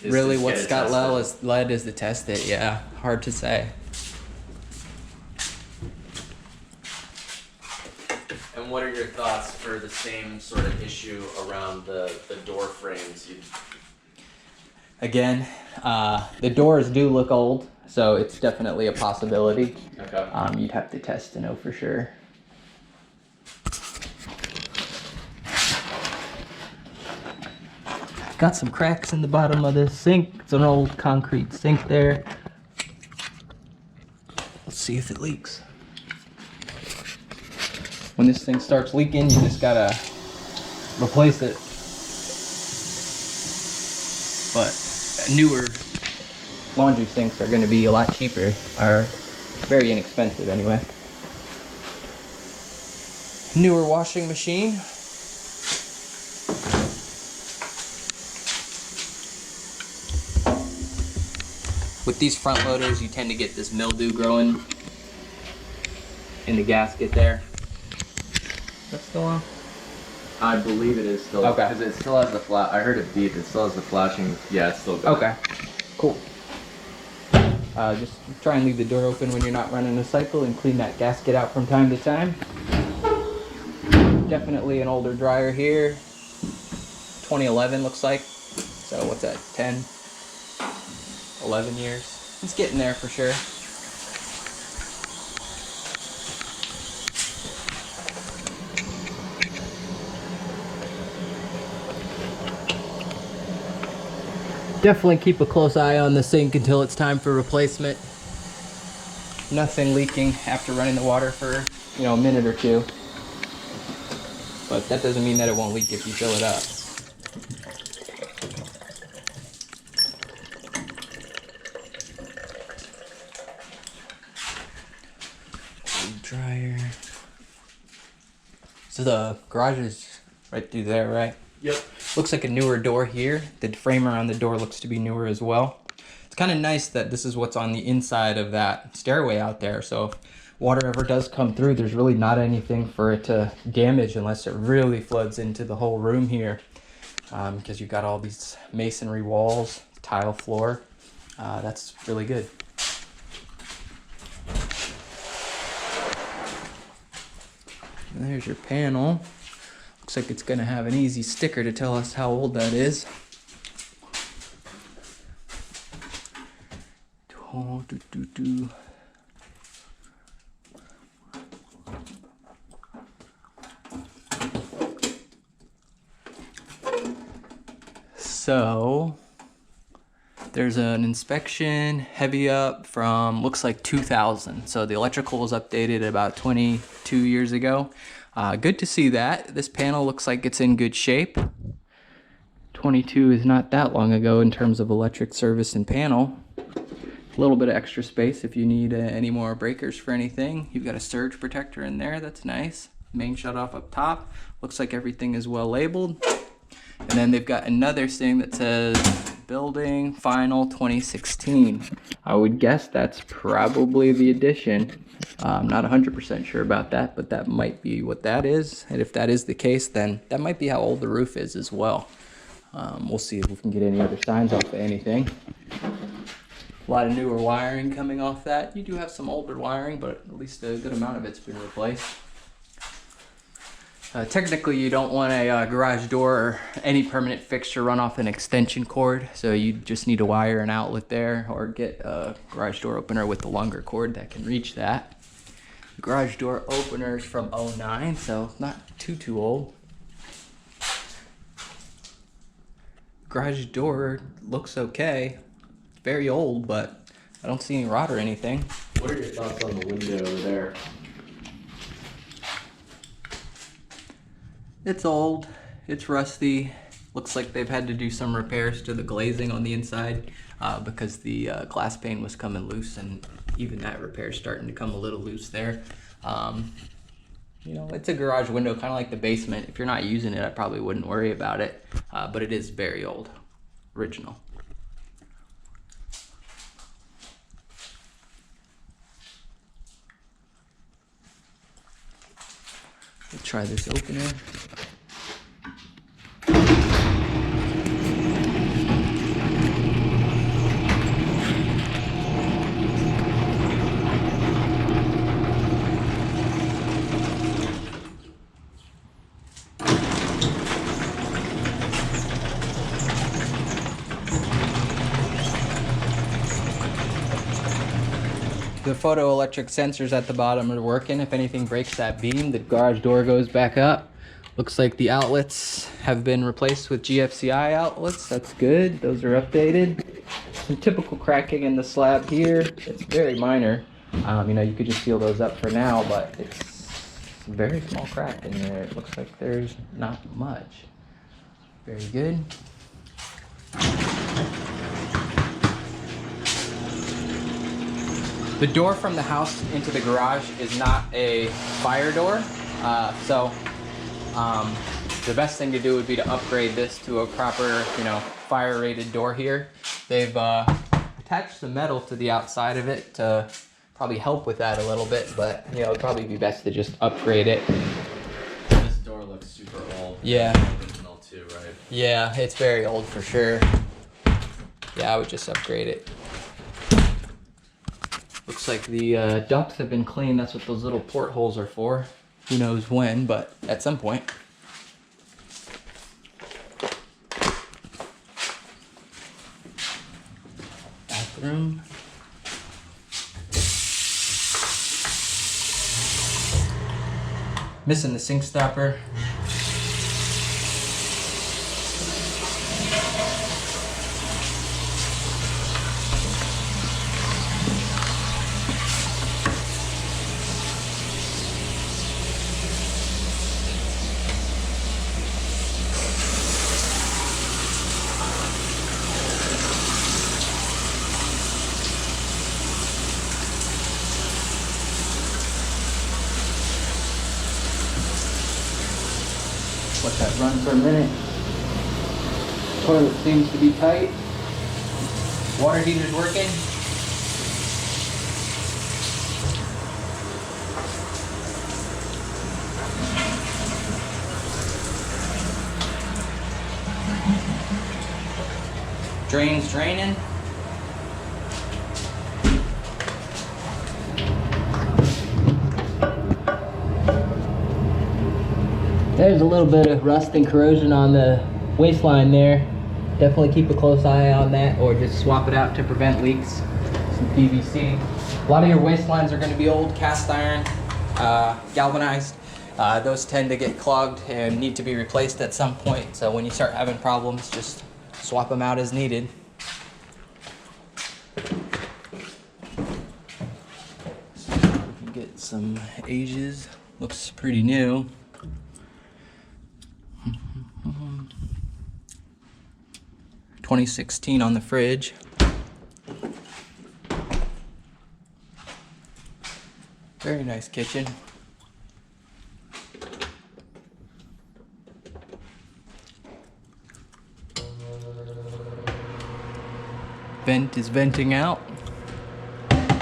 Really, what Scott led is to test it. Yeah, hard to say. And what are your thoughts for the same sort of issue around the door frames? Again, the doors do look old, so it's definitely a possibility. Okay. You'd have to test to know for sure. Got some cracks in the bottom of this sink. It's an old concrete sink there. Let's see if it leaks. When this thing starts leaking, you just gotta replace it. But newer laundry sinks are gonna be a lot cheaper, or very inexpensive anyway. Newer washing machine. With these front loaders, you tend to get this mildew growing in the gasket there. That's still on? I believe it is still. Okay. Because it still has the flash. I heard it beep. It still has the flashing. Yeah, it's still good. Okay. Cool. Just try and leave the door open when you're not running a cycle and clean that gasket out from time to time. Definitely an older dryer here. 2011 looks like. So what's that? 10, 11 years. It's getting there for sure. Definitely keep a close eye on the sink until it's time for replacement. Nothing leaking after running the water for, a minute or two. But that doesn't mean that it won't leak if you fill it up. Dryer. So the garage is right through there, right? Yep. Looks like a newer door here. The framer on the door looks to be newer as well. It's kind of nice that this is what's on the inside of that stairway out there. So if water ever does come through, there's really not anything for it to damage unless it really floods into the whole room here. Because you've got all these masonry walls, tile floor. That's really good. And there's your panel. Looks like it's gonna have an easy sticker to tell us how old that is. So there's an inspection heavy up from looks like 2000. So the electrical was updated about 22 years ago. Good to see that. This panel looks like it's in good shape. 22 is not that long ago in terms of electric service and panel. A little bit of extra space if you need any more breakers for anything. You've got a surge protector in there, that's nice. Main shutoff up top. Looks like everything is well labeled. And then they've got another thing that says building final 2016. I would guess that's probably the addition. I'm not 100% sure about that, but that might be what that is. And if that is the case, then that might be how old the roof is as well. We'll see if we can get any other signs off of anything. A lot of newer wiring coming off that. You do have some older wiring, but at least a good amount of it's been replaced. Technically, you don't want a garage door or any permanent fixture run off an extension cord, so you just need to wire an outlet there or get a garage door opener with a longer cord that can reach that. The garage door opener is from 09, so not too old. Garage door looks okay. Very old, but I don't see any rot or anything. What are your thoughts on the window over there? It's old, it's rusty. Looks like they've had to do some repairs to the glazing on the inside because the glass pane was coming loose, and even that repair is starting to come a little loose there. It's a garage window, kind of like the basement. If you're not using it, I probably wouldn't worry about it, but it is very old, original. We'll try this opener. The photoelectric sensors at the bottom are working. If anything breaks that beam, the garage door goes back up. Looks like the outlets have been replaced with GFCI outlets. That's good. Those are updated. Some typical cracking in the slab here. It's very minor. You know, you could just seal those up for now, but it's a very small crack in there. It looks like there's not much. Very good. The door from the house into the garage is not a fire door, the best thing to do would be to upgrade this to a proper, you know, fire rated door here. They've attached the metal to the outside of it to probably help with that a little bit, but you know, it'd probably be best to just upgrade it. This door looks super old. Yeah. Original too, right? Yeah, it's very old for sure. Yeah, I would just upgrade it. Looks like the ducts have been cleaned. That's what those little portholes are for. Who knows when, but at some point. Bathroom. Missing the sink stopper. Let that run for a minute. Toilet seems to be tight. Water heater's working. Drain's draining. There's a little bit of rust and corrosion on the waistline there. Definitely keep a close eye on that, or just swap it out to prevent leaks. Some PVC. A lot of your waistlines are going to be old cast iron, galvanized. Those tend to get clogged and need to be replaced at some point. So when you start having problems, just swap them out as needed. So we can get some ages. Looks pretty new. 2016 on the fridge. Very nice kitchen. Vent is venting out. I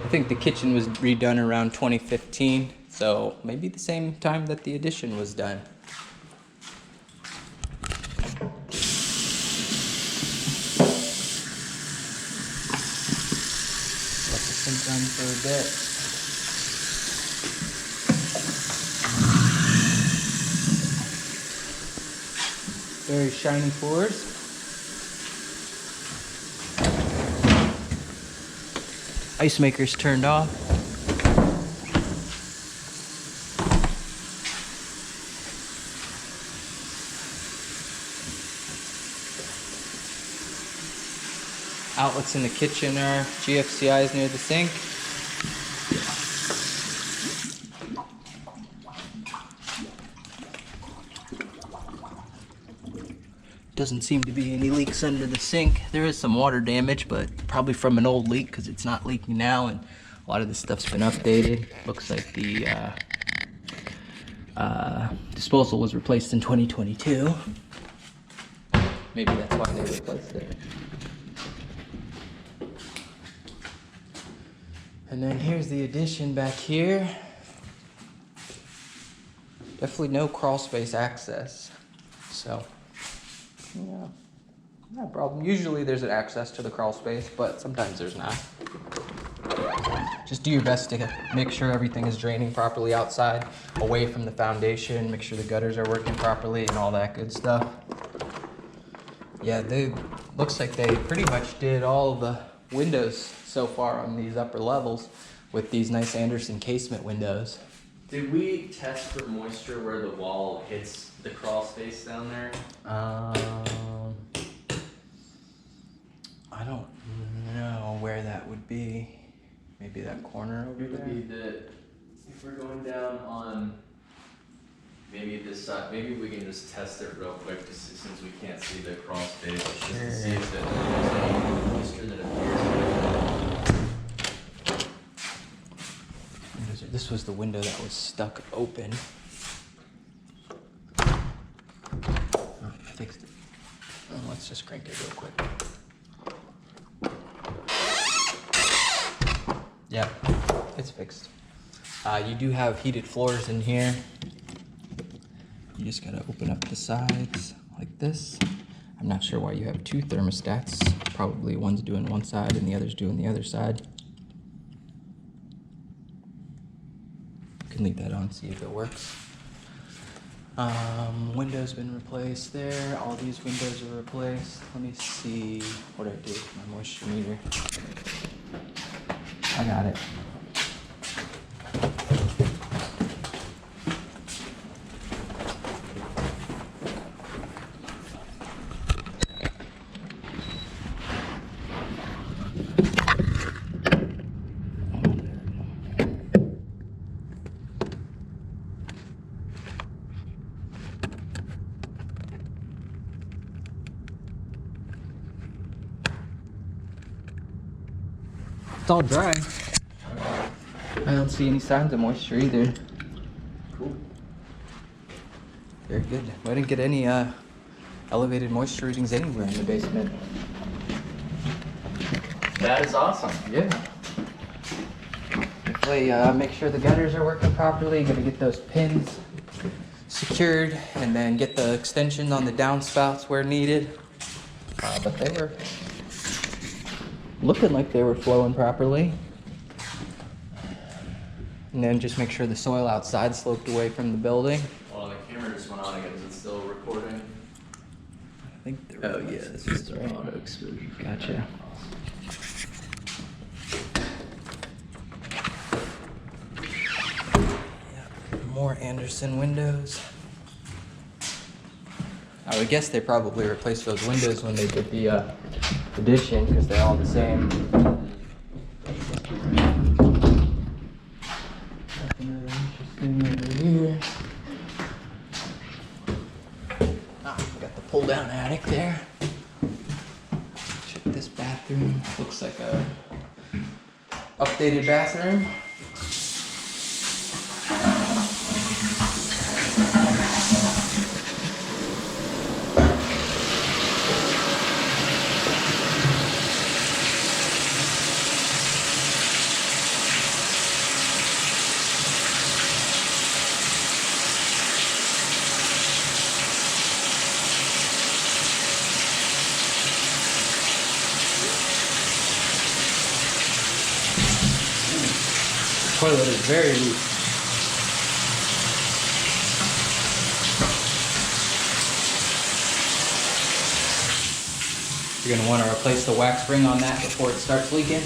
think the kitchen was redone around 2015, so maybe the same time that the addition was done. Let the sink run for a bit. Very shiny floors. Ice maker's turned off. Outlets in the kitchen are GFCIs near the sink. Doesn't seem to be any leaks under the sink. There is some water damage, but probably from an old leak because it's not leaking now, and a lot of this stuff's been updated. Looks like the disposal was replaced in 2022. Maybe that's why they replaced it. And then here's the addition back here. Definitely no crawl space access. So, yeah, no problem. Usually there's an access to the crawl space, but sometimes there's not. Just do your best to make sure everything is draining properly outside, away from the foundation, make sure the gutters are working properly and all that good stuff. Yeah, looks like they pretty much did all the windows so far on these upper levels with these nice Anderson casement windows. Did we test for moisture where the wall hits the crawl space down there? I don't know where that would be. Maybe that corner over It would there? be if we're going down on maybe this side, maybe we can just test it real quick since we can't see the crawl space, just to see if there's any moisture that appears. This was the window that was stuck open. Oh, I fixed it. Oh, let's just crank it real quick. Yeah, it's fixed. You do have heated floors in here. You just gotta open up the sides like this. I'm not sure why you have two thermostats. Probably one's doing one side and the other's doing the other side. You can leave that on, see if it works. Window's been replaced there. All these windows are replaced. Let me see what I did with my moisture meter. I got it. It's all dry. I don't see any signs of moisture either. Cool. Very good. I didn't get any elevated moisture readings anywhere in the basement. That is awesome. Yeah. Definitely make sure the gutters are working properly. Gotta get those pins secured and then get the extensions on the downspouts where needed. But they were looking like they were flowing properly. And then just make sure the soil outside sloped away from the building. Well, the camera just went on again. Is it still recording? I think they're this is right. Auto exposure. Gotcha. Yeah, more Anderson windows. I would guess they probably replaced those windows when they did the addition because they're all the same. Nothing really interesting over here. We got the pull down attic there. Check this bathroom. Looks like a updated bathroom. Toilet is very loose. You're going to want to replace the wax spring on that before it starts leaking.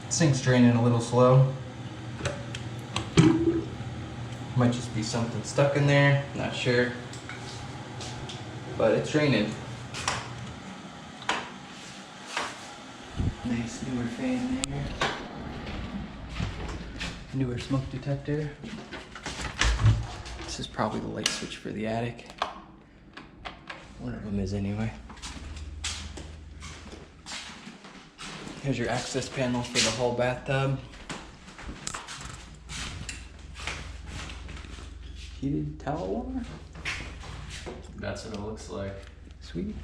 This thing's draining a little slow. Might just be something stuck in there, not sure. But it's draining. Nice newer fan there. Newer smoke detector. This is probably the light switch for the attic. One of them is anyway. Here's your access panel for the whole bathtub. Heated towel warmer? That's what it looks like. Sweet.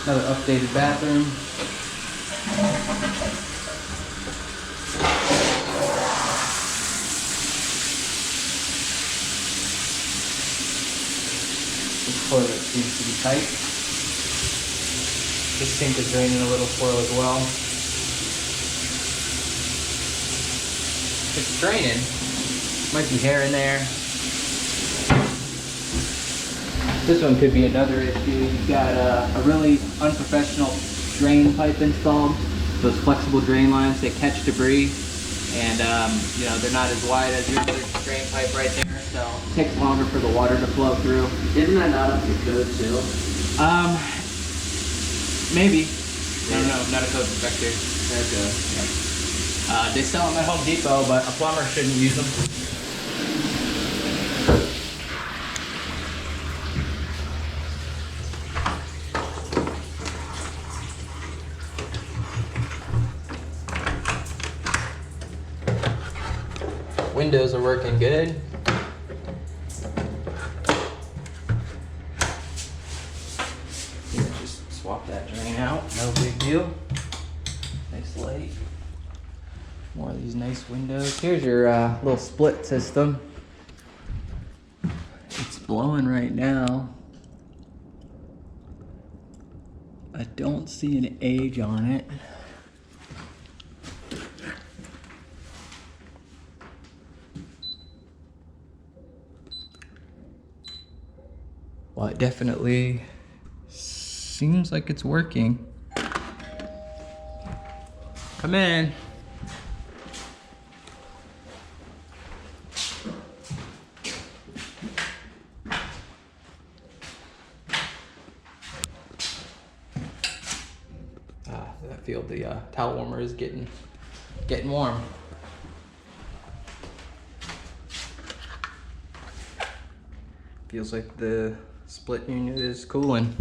Another updated bathroom. tight. This sink is draining a little slow as well. It's draining. Might be hair in there. This one could be another issue. You've got a really unprofessional drain pipe installed. Those flexible drain lines, they catch debris, and you know, they're not as wide as your other drain pipe right there, so it takes longer for the water to flow through. Isn't that not up to code too? Maybe. I don't know. I'm not a code inspector. Okay. They sell them at Home Depot, but a plumber shouldn't use them. Windows are working good. Here, just swap that drain out. No big deal. Nice light. More of these nice windows. Here's your little split system. It's blowing right now. I don't see an age on it. Well, it definitely seems like it's working. Come in. I feel the towel warmer is getting warm. Feels like the split unit is cooling.